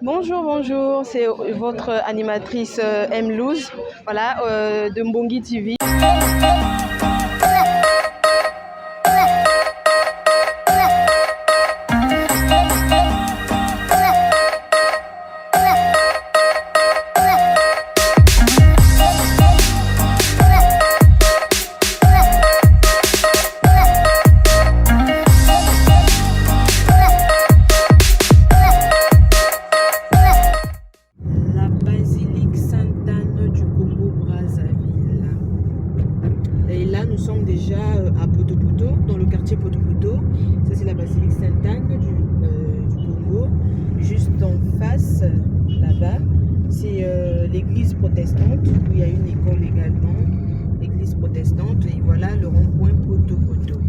Bonjour, bonjour, c'est votre animatrice M. Louz, voilà, de Mbongi TV. Nous sommes déjà à Poto-Poto, dans le quartier Poto-Poto. Ça, c'est la basilique Sainte-Anne du Congo. Juste en face, là-bas, c'est l'église protestante, où il y a une école également, l'église protestante. Et voilà le rond-point Poto-Poto.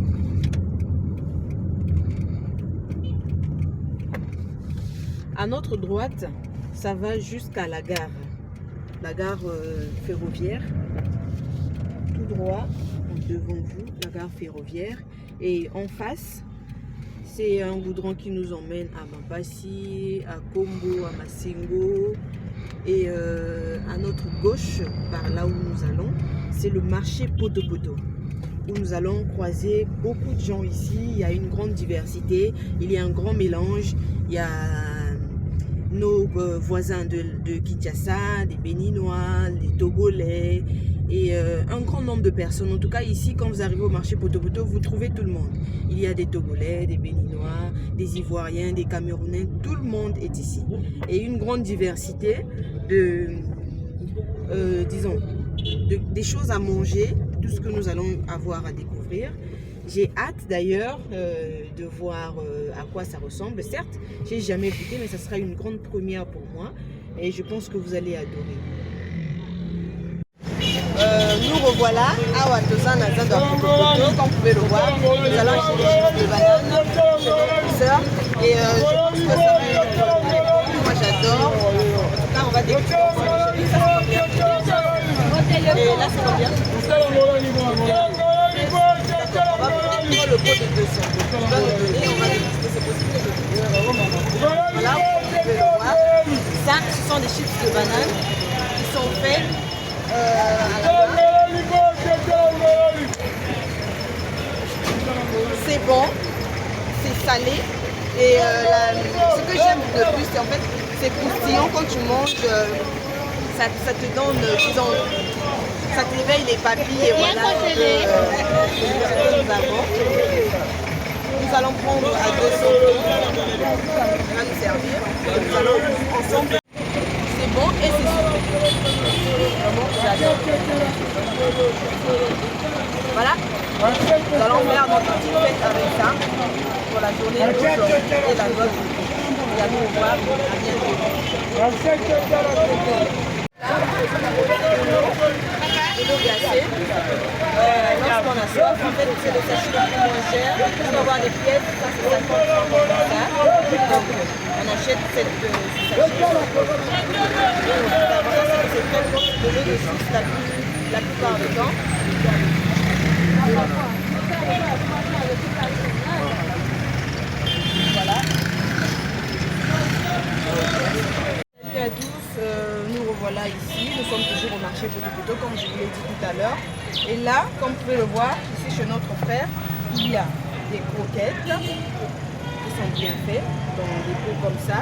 À notre droite, ça va jusqu'à la gare ferroviaire. Tout droit, devant vous, la gare ferroviaire, et en face c'est un goudron qui nous emmène à Mapassi, à Kombo, à Masengo, et à notre gauche, par là où nous allons, c'est le marché Poto-Poto, où nous allons croiser beaucoup de gens ici. Il y a une grande diversité, il y a un grand mélange, il y a nos voisins de Kinshasa, des Béninois, des Togolais, et un grand nombre de personnes. En tout cas, ici, quand vous arrivez au marché Poto-Poto, vous trouvez tout le monde. Il y a des Togolais, des Béninois, des Ivoiriens, des Camerounais. Tout le monde est ici. Et une grande diversité des choses à manger, tout ce que nous allons avoir à découvrir. J'ai hâte d'ailleurs de voir à quoi ça ressemble. Certes, j'ai jamais goûté, mais ça sera une grande première pour moi. Et je pense que vous allez adorer. Nous revoilà à Watosa Naza dans Poto-Poto. Comme vous pouvez le voir, nous allons acheter des chips de banane chez notre sœur. Et je pense que ça va être moi j'adore. En tout cas, on va découvrir ensemble. Et là, c'est combien? On va prendre le pot de 200. On va le donner, on va déguster, c'est possible de le donner. Voilà, vous pouvez le voir. Ça, ce sont des chips de banane qui sont faits c'est bon, c'est salé, et ce que j'aime le plus, c'est en fait, c'est croustillant quand tu manges, ça te donne, disons, ça t'éveille les papilles, et voilà ce que nous avons. Nous allons prendre à 200 on va nous servir, nous allons ensemble. C'est bon et c'est sûr. Vraiment, j'adore. Voilà. Nous allons faire notre petite fête avec ça pour la journée d'aujourd'hui et la nôtre. Nous allons voir. À bientôt. De l'eau glacée. Lorsqu'on a soif, en fait, c'est le sachet le plus moins cher. On va avoir des pièces, ça c'est 50 francs pour ça. Donc, on achète cette sachet. L'avantage, c'est que c'est très bon de l'eau de source la plupart du temps. Voilà. Salut à tous, nous revoilà ici. Nous sommes toujours au marché Poto-Poto, comme je vous l'ai dit tout à l'heure. Et là, comme vous pouvez le voir, ici chez notre frère, il y a des croquettes qui sont bien faites dans des pots comme ça.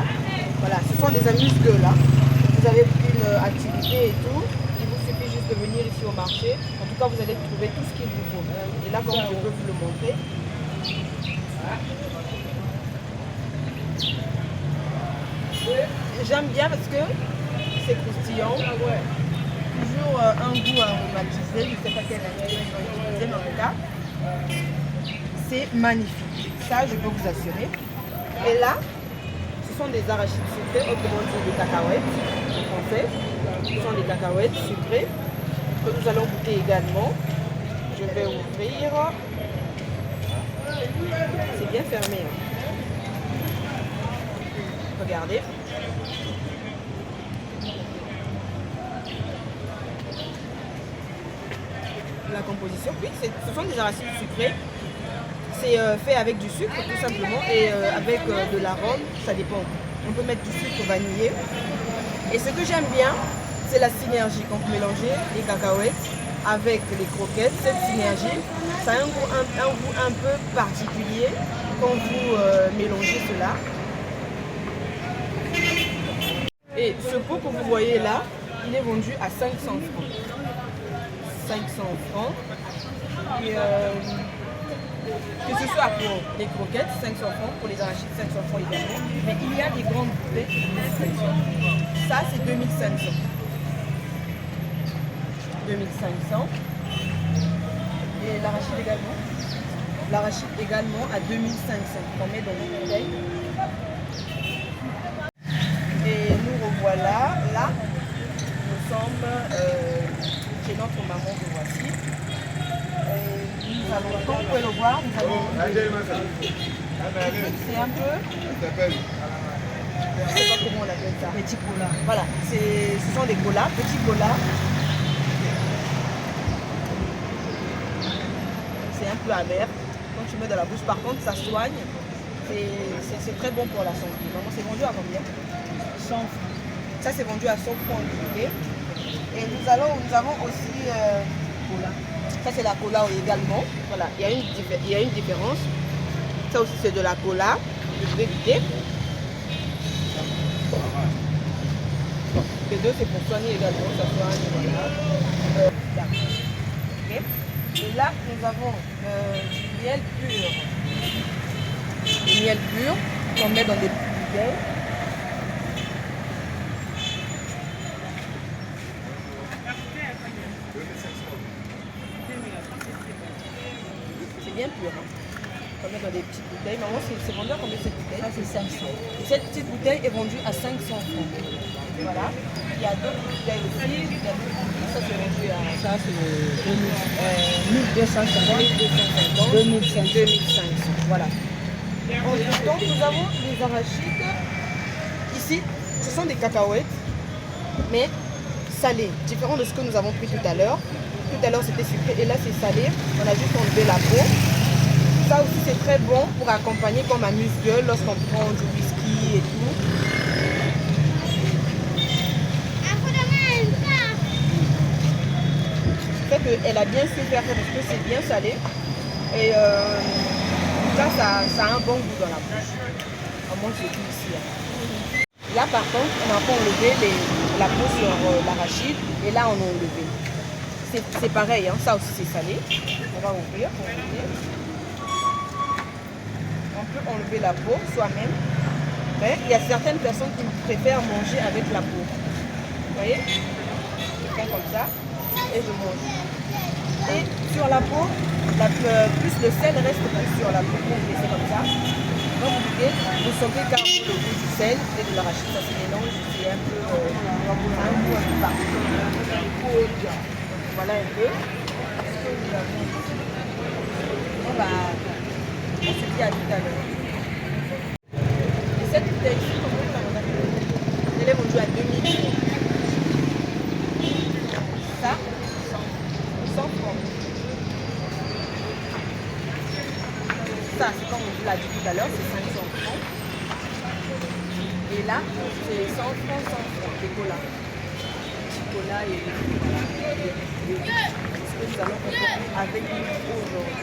Voilà, ce sont des amuse-gueules là. Vous avez une activité et tout, il vous suffit juste de venir ici au marché. En tout cas, vous allez trouver tout ce qu'il vous faut. Et là, comme je peux vous le montrer, j'aime bien parce que c'est croustillant. Toujours un goût aromatisé. Je ne sais pas quel ingrédient ils ont utilisé, mais en tout cas, c'est magnifique. Ça, je peux vous assurer. Et là, ce sont des arachides sucrés, autrement dit des cacahuètes en français. Ce sont des cacahuètes sucrées que nous allons goûter également. Je vais ouvrir. C'est bien fermé. Regardez. La composition, oui, ce sont des arachides sucrés. C'est fait avec du sucre tout simplement et avec de l'arôme, ça dépend. On peut mettre du sucre vanillé. Et ce que j'aime bien, c'est la synergie. Quand vous mélangez les cacahuètes avec les croquettes, cette synergie, ça a un goût un peu particulier quand vous mélangez cela. Et ce pot que vous voyez là, il est vendu à 500 francs. 500 francs. Et, que ce soit pour les croquettes, 500 francs, pour les arachides, 500 francs également. Mais il y a des grandes bouteilles qui sont 1500. Ça, c'est 2500. 2500. Et l'arachide également. L'arachide également à 2500. On met dans les bouteilles. Et nous revoilà. Là, nous sommes chez notre maman que voici. Nous allons, comme vous pouvez le voir, nous allons. C'est un peu. Je ne sais pas comment on appelle ça. Petit cola. Voilà, ce sont des colas, petits colas. C'est un peu amer. Quand tu mets dans la bouche, par contre, ça soigne. C'est très bon pour la santé. Vraiment, c'est vendu à combien? 100 francs. Ça, c'est vendu à 100 francs. Et nous avons aussi. Cola. Ça, c'est la cola également. Voilà, il y a une différence. Ça aussi, c'est de la cola. Je vais goûter. Les deux, c'est pour soigner également. Ça soigne, voilà. Okay. Et là, nous avons du miel pur. Du miel pur qu'on met dans des petites bouteilles. C'est bien pur. Hein. On met dans des petites bouteilles. Maman, c'est vendu à combien cette bouteille? Ça, c'est 500. Cette petite bouteille est vendue à 500 francs. Voilà. Il y a d'autres bouteilles aussi. Ça, c'est vendu à. Ça, c'est 1250. 2500. Voilà. Entre temps, nous avons les arachides. Ici, ce sont des cacahuètes, mais salées. Différent de ce que nous avons pris tout à l'heure. Tout à l'heure, c'était sucré et là, c'est salé. On a juste enlevé la peau. Ça aussi, c'est très bon pour accompagner comme amuse-gueule lorsqu'on prend du whisky et tout. Elle a bien su faire ça parce que c'est bien salé et ça a un bon goût dans la bouche. Moi j'ai tout ici. Hein. Là par contre on a pas enlevé la peau sur l'arachide et là on a enlevé. C'est pareil, hein. Ça aussi c'est salé. On va ouvrir. On peut enlever la peau soi-même, mais il y a certaines personnes qui préfèrent manger avec la peau. Vous voyez? Je prends comme ça et je mange. Et sur la peau, plus le sel reste plus sur la peau. Vous laissez comme ça. Donc vous goûtez, vous sentez carrément le goût du sel et de l'arachide. Ça se mélange, c'est un peu un goût un peu particulier. Voilà un peu. On se dit à tout à l'heure. Et cette bouteille-ci, comment vous la vendez? Elle est vendue à 2000 francs. Ça, 100 francs. Ça, c'est comme on vous l'a dit tout à l'heure, c'est 500 francs. Et là, c'est 100 francs, 100 francs, des colas. Petit cola et ce que nous allons faire avec nous aujourd'hui.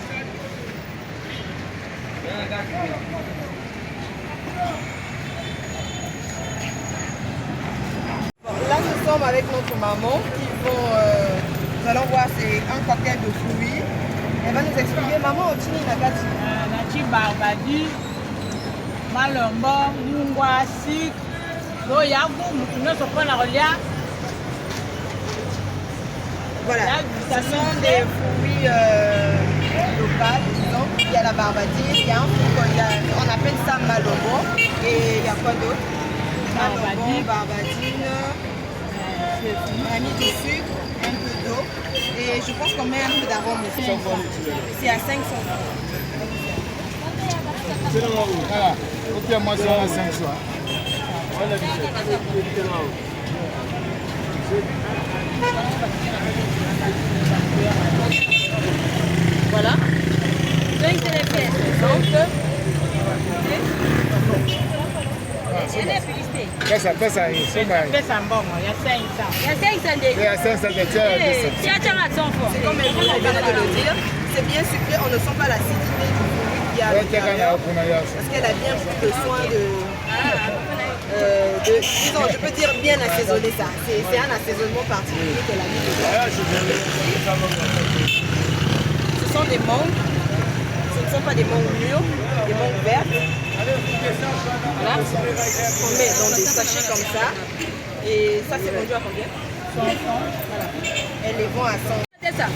Bon, là, nous sommes avec notre maman qui nous allons voir, c'est un cocktail de fruits. Elle va nous expliquer, maman, otini nakati. Nati barbadi, malombo, mungwa, sik, loyabu, mutuno sopona rolia. Voilà, ce sont des fruits locaux, disons. Il y a la barbadine, il y a un fruit on appelle ça malombo. Et il y a quoi d'autre? Malombo, barbadine. On a mis du sucre, un peu d'eau. Et je pense qu'on met un peu d'arôme aussi. C'est à 500 francs. Voilà, ok, moi c'est à 500. Voilà. 5 pièces. Donc, Pesa hii, sema hii. Pesa mbongo ya 500. Il y a 500 de tiers. C'est comme elle vient de le dire, c'est bien sucré, on ne sent pas l'acidité du fruit qu'il y a à l'intérieur. Parce qu'elle a bien pris le soin disons, je peux dire bien assaisonner ça. C'est un assaisonnement particulier qu'elle a mis dedans. Ce sont des mangues. Ce ne sont pas des mangues mûres, des mangues vertes. Voilà. On met dans des sachets comme ça. Et ça, c'est vendu à combien? 100 francs. Voilà. Elle les vend à 100. C'est ça.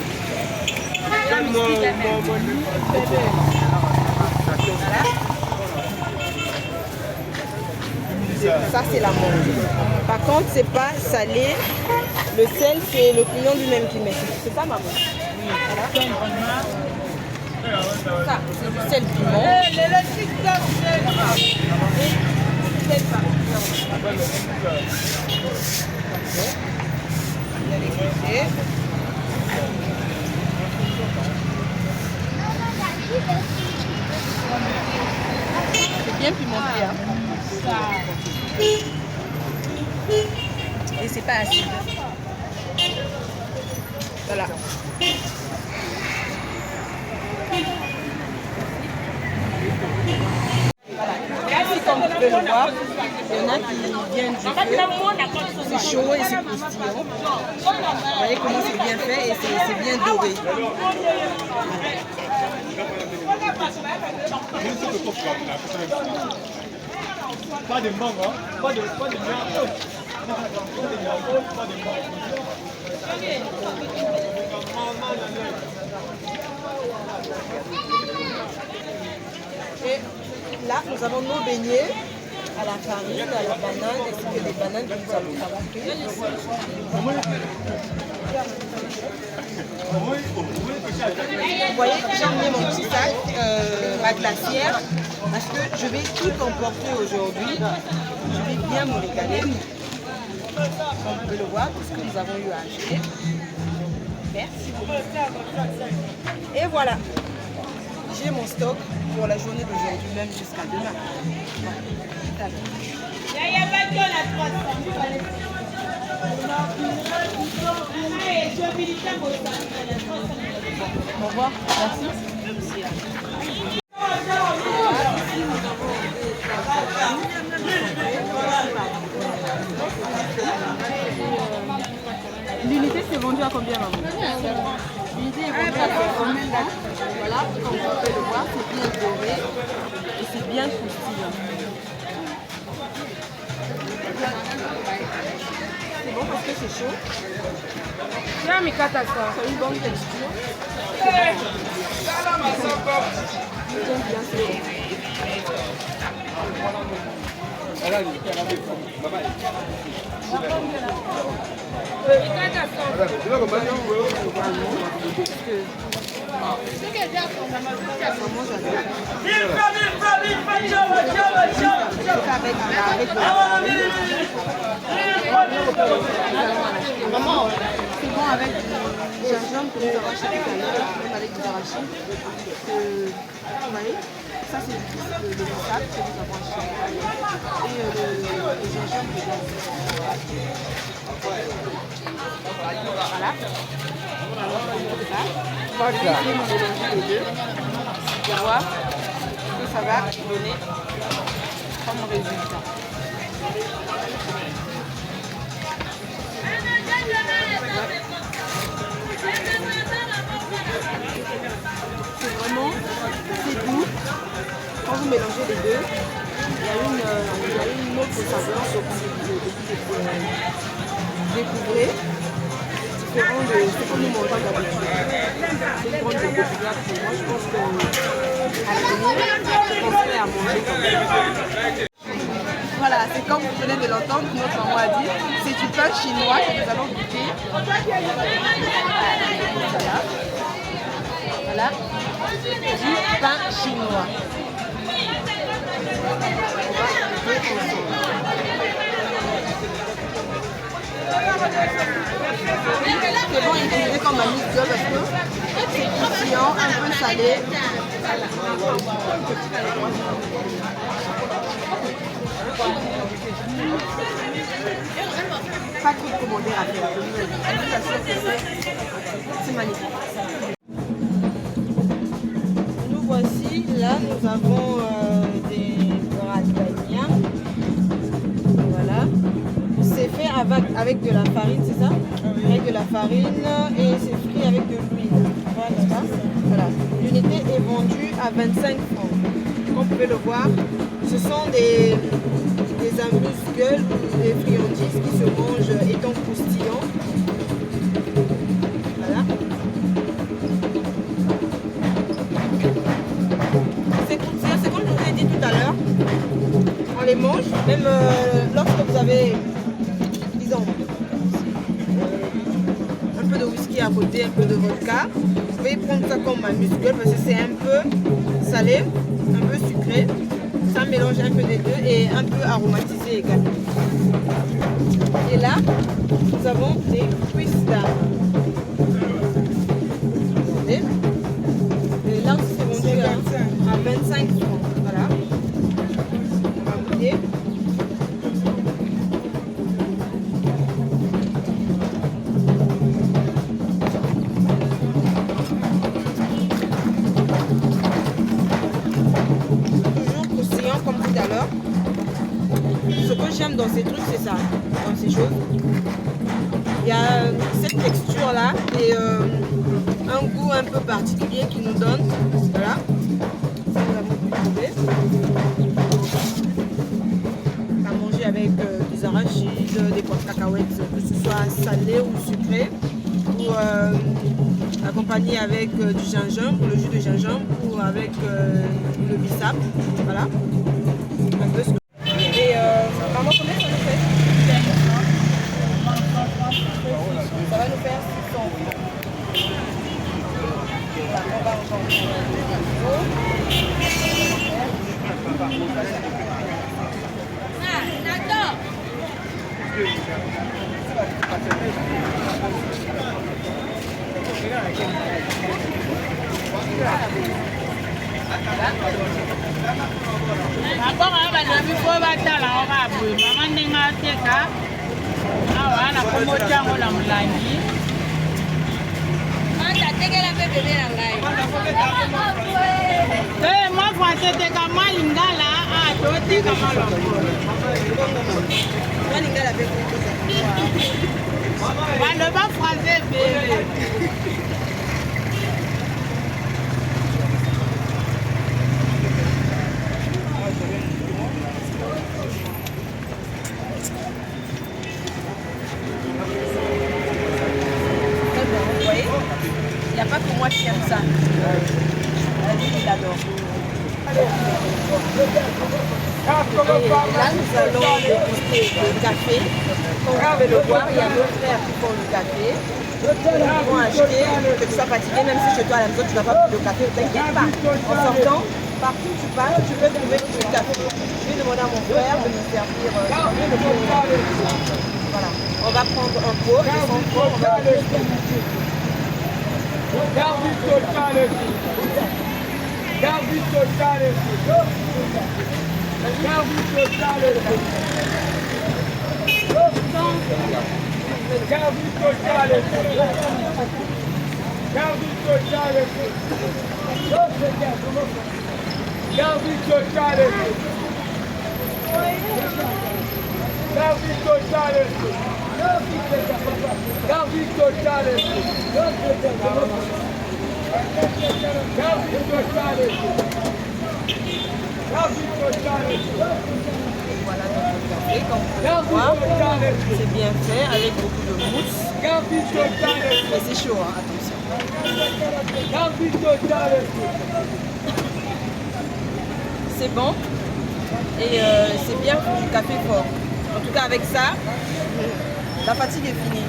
Voilà. Ça, c'est la mangue. Par contre, c'est pas salé. Le sel, c'est le client lui-même qui met. C'est ça, maman? Voilà. Ça, c'est du sel piment. C'est bien pimenté, hein? Et c'est pas acide. Voilà. Ici, comme vous pouvez le voir, il y en a qui viennent du feu. C'est chaud et c'est croustillant. Vous voyez comment c'est bien fait et c'est bien doré. Pas de mangue, hein? Pas de merde. Et là, nous avons nos beignets à la farine, à la banane, ainsi que des bananes que nous avons fabriquées. Vous voyez, j'ai emmené mon petit sac, ma glacière, parce que je vais tout emporter aujourd'hui. Je vais bien me régaler. Comme vous pouvez le voir, tout ce que nous avons eu à acheter. Merci beaucoup. Et voilà, j'ai mon stock pour la journée d'aujourd'hui, même jusqu'à demain. Au revoir, merci. L'unité c'est vendu à combien, maman? L'unité est vendue à 50 francs. Voilà, comme vous pouvez le voir, c'est bien doré et c'est bien croustillant. C'est bon parce que c'est chaud. Ça a une bonne texture. J'aime bien ce Maman, c'est bon avec du gingembre que nous avons acheté tout à l'heure, même avec du arachide. Vous voyez, ça c'est du bissap que nous avons acheté tout à l'heure. Et le gingembre de gaz. Voilà. Alors, on va essayer de mélanger les deux. Pour voir ce que ça va donner comme résultat. C'est vraiment, c'est doux. Quand vous mélangez les deux, il y a une autre saveur que vous découvrez. Différent de ce que nous mangeons d'habitude. C'est une grande découverte pour moi. Je pense qu'à l'avenir, je penserai à manger comme ça. Voilà, c'est comme vous venez de l'entendre, notre maman a dit, c'est du pain chinois que nous allons goûter. Voilà, du pain chinois. C'est bon, utilisé comme un mix parce que c'est croustillant, un peu salé. Pas trop de commentaires à faire. C'est magnifique. Nous voici, là nous avons des brataniens. Voilà. C'est fait avec de la farine, c'est ça? Avec de la farine et c'est frit avec de l'huile. Voilà. L'unité est vendue à 25 francs. Comme vous pouvez le voir, ce sont des amuse-gueules ou des friandises qui se mangent étant croustillants. Voilà. C'est croustillant, c'est comme je vous ai dit tout à l'heure. On les mange, même lorsque vous avez, disons, un peu de whisky à côté, un peu de vodka. Vous pouvez prendre ça comme amuse-gueule parce que c'est un peu salé, un peu sucré. Ça mélange un peu des deux et un peu aromatisé également. Et là, nous avons des cuisses-là. Et là aussi, c'est vendu à 25 francs. Voilà. On va goûter. Ce que j'aime dans ces trucs, c'est ça, dans ces choses. Il y a cette texture là et un goût un peu particulier qui nous donne. Voilà. Ça nous avons pu trouver. À manger avec des arachides, des pois de cacahuètes, que ce soit salé ou sucré. Ou accompagné avec du gingembre, le jus de gingembre ou avec le bissap. Voilà. Un peu ce que... Et maman, combien ça nous fait? Ça va nous faire 600 francs. Voilà, on va encore prendre D'abord, on va faire la maman n'a pas na komoja ngola mulangi. Eh, moi français te kama lingala ah toti kama longo. Moi lingala avec le bas français bébé. Il n'y a pas que moi qui aime ça. Il adore. Et là, nous allons déguster le café. Comme vous pouvez le voir, il y a nos frères qui font le café. Ils vont acheter, que tu sois fatigué, même si chez toi à la maison tu n'as pas pris de café, ne t'inquiète pas. En sortant, partout où tu passes, tu peux trouver du café. Je vais demander à mon frère de me servir le pot. Voilà. On va prendre un pot et son pot, on va le Voilà notre café, comme vous pouvez le voir. C'est bien fait avec beaucoup de mousse. Mais c'est chaud, hein, attention. C'est bon et c'est bien pour du café fort. En tout cas avec ça, la fatigue est finie.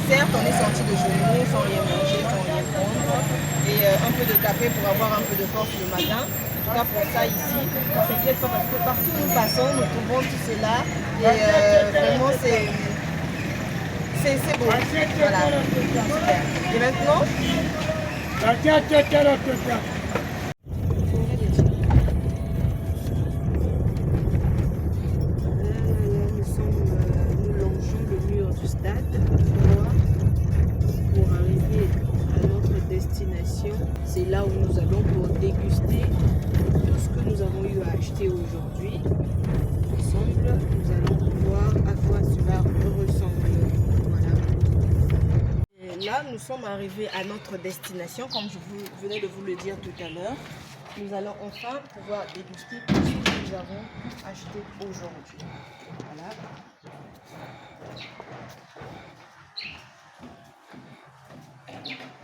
Certes, on est sorti de journée sans rien manger, sans rien prendre. Et un peu de café pour avoir un peu de force le matin. En tout cas pour ça ici, on ne s'inquiète pas parce que partout où nous passons, nous trouvons tout cela. Et vraiment c'est beau. Voilà. Super. Et maintenant, C'est là où nous allons pour déguster tout ce que nous avons eu à acheter aujourd'hui. Ensemble, nous allons voir à quoi cela ressemble. Voilà. Et là, nous sommes arrivés à notre destination, comme je venais de vous le dire tout à l'heure. Nous allons enfin pouvoir déguster tout ce que nous avons acheté aujourd'hui. Voilà.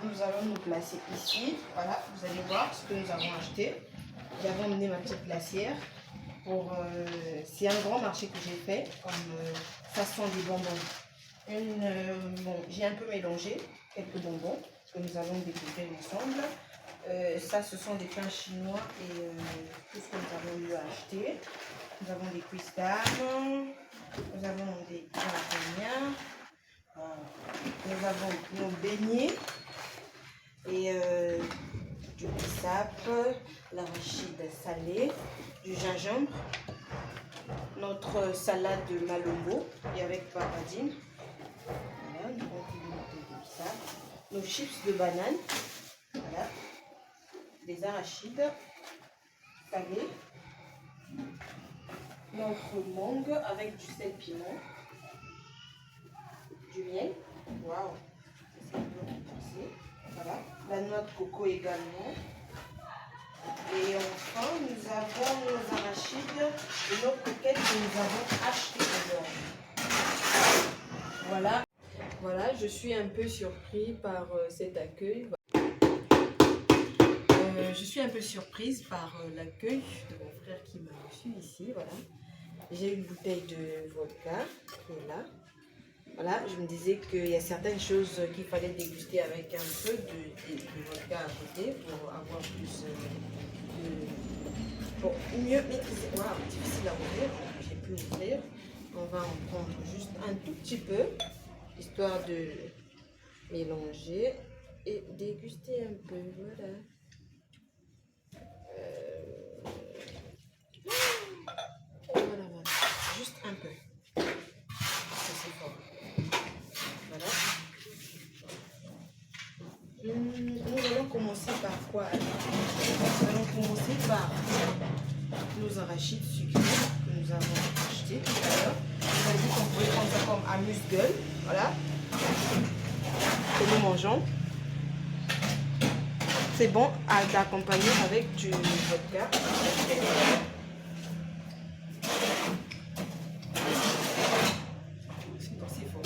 Nous allons nous placer ici. Voilà, vous allez voir ce que nous avons acheté. J'avais emmené ma petite glacière. C'est un grand marché que j'ai fait. Ça sent des bonbons. Bon, j'ai un peu mélangé quelques bonbons que nous allons découvrir ensemble. Ça, ce sont des pains chinois et tout ce que nous avons eu à acheter. Nous avons des cuisses d'âme, nous avons des jalapenias, nous avons nos beignets et du bissap, l'arachide salé, du gingembre, notre salade de malombo et avec paradine. Voilà, nous avons du bissap, nos chips de banane. Voilà. Des arachides salés, notre mangue avec du sel piment, du miel, waouh, voilà, la noix de coco également, et enfin nous avons nos arachides et nos coquettes que nous avons achetées aujourd'hui. Voilà, je suis un peu surpris par cet accueil. Je suis un peu surprise par l'accueil de mon frère qui m'a reçu ici. Voilà. J'ai une bouteille de vodka qui est là. Voilà, je me disais qu'il y a certaines choses qu'il fallait déguster avec un peu de vodka à côté pour avoir plus pour mieux maîtriser. Waouh, difficile à ouvrir, j'ai pu ouvrir. On va en prendre juste un tout petit peu, histoire de mélanger et déguster un peu. Voilà. Voilà, juste un peu. C'est fort. Voilà. Nous allons commencer par quoi? Nous allons commencer par nos arachides sucrés que nous avons achetés tout à l'heure. On a dit qu'on pouvait prendre ça comme amuse-gueule. Voilà. Que nous mangeons. C'est bon à accompagner avec du vodka. C'est fort.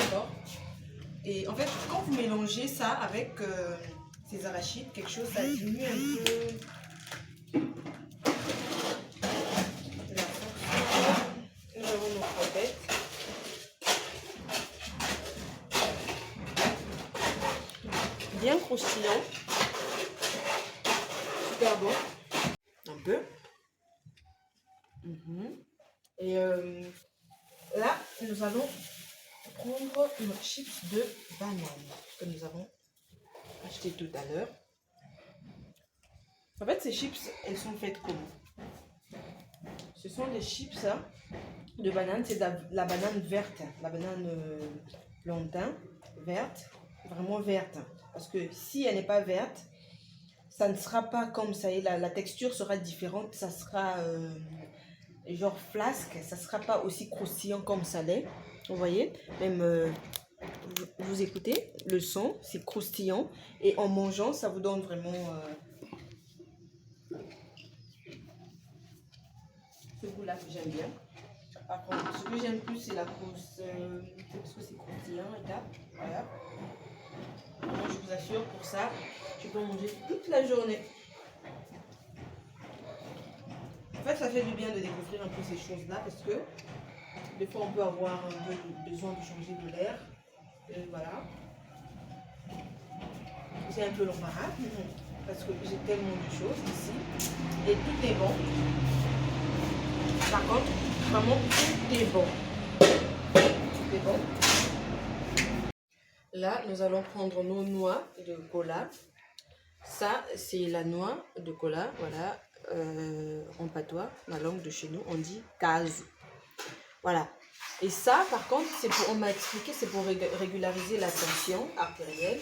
D'accord. Et en fait, quand vous mélangez ça avec ces arachides, quelque chose, ça diminue un peu la force. Nous avons nos crevettes. Bien croustillant, super bon, un peu. Et là, nous allons prendre nos chips de banane que nous avons acheté tout à l'heure. En fait, ces chips, elles sont faites comment? Ce sont des chips de banane, c'est la banane verte, la banane plantain verte, vraiment verte. Parce que si elle n'est pas verte, ça ne sera pas comme ça. Et la texture sera différente. Ça sera genre flasque. Ça ne sera pas aussi croustillant comme ça l'est. Vous voyez? Même vous écoutez le son, c'est croustillant. Et en mangeant, ça vous donne vraiment... ce goût-là que j'aime bien. Par contre, ce que j'aime plus, c'est la croûte. Parce que c'est croustillant. Et là, voilà. Moi, je vous assure, pour ça, je peux manger toute la journée. En fait, ça fait du bien de découvrir un peu ces choses-là parce que des fois, on peut avoir un peu besoin de changer de l'air. Et voilà. C'est un peu l'embarras parce que j'ai tellement de choses ici. Et tout est bon. Par contre, vraiment, tout est bon. Tout est bon. Là, nous allons prendre nos noix de cola. Ça, c'est la noix de cola. Voilà. En patois, la langue de chez nous, on dit casu. Voilà. Et ça, par contre, c'est pour, on m'a expliqué, c'est pour régulariser la tension artérielle.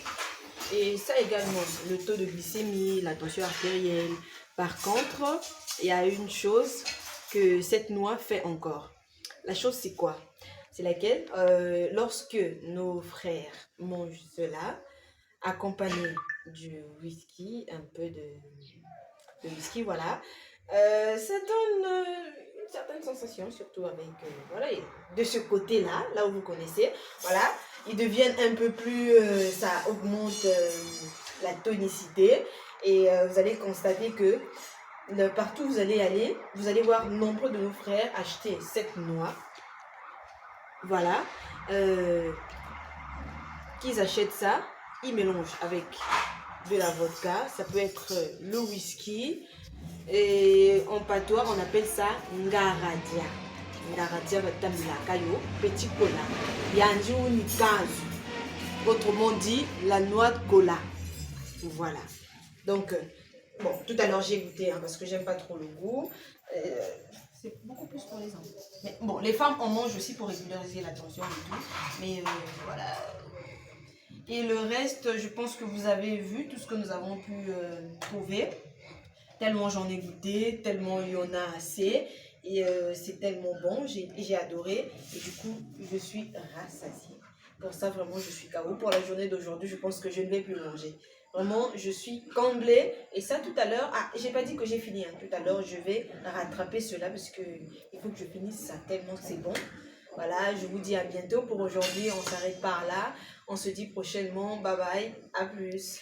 Et ça également, le taux de glycémie, la tension artérielle. Par contre, il y a une chose que cette noix fait encore. La chose, c'est quoi? C'est laquelle? Lorsque nos frères mangent cela, accompagné du whisky, un peu de whisky, voilà, ça donne une certaine sensation, surtout avec, voilà, et de ce côté-là, là où vous connaissez, voilà, ils deviennent un peu plus, ça augmente la tonicité, et vous allez constater que partout où vous allez aller, vous allez voir nombre de nos frères acheter cette noix, voilà, qu'ils achètent ça, ils mélangent avec de la vodka, ça peut être le whisky, et en patois on appelle ça ngaradia. Ngaradia batamilakayo, petit cola. Yanji unikazu. Autrement dit, la noix de cola. Voilà. Donc, bon, tout à l'heure j'ai goûté hein, parce que j'aime pas trop le goût. C'est beaucoup plus pour les hommes. Mais bon, les femmes en mangent aussi pour régulariser la tension et tout. Mais voilà. Et le reste, je pense que vous avez vu tout ce que nous avons pu trouver. Tellement j'en ai goûté, tellement il y en a assez. Et c'est tellement bon, j'ai adoré. Et du coup, je suis rassasiée. Pour ça, vraiment, je suis KO. Pour la journée d'aujourd'hui, je pense que je ne vais plus manger. Vraiment, je suis comblée. Et ça, tout à l'heure, j'ai pas dit que j'ai fini. Hein. Tout à l'heure, je vais rattraper cela parce qu'il faut que je finisse ça tellement c'est bon. Voilà, je vous dis à bientôt. Pour aujourd'hui, on s'arrête par là. On se dit prochainement. Bye bye. À plus.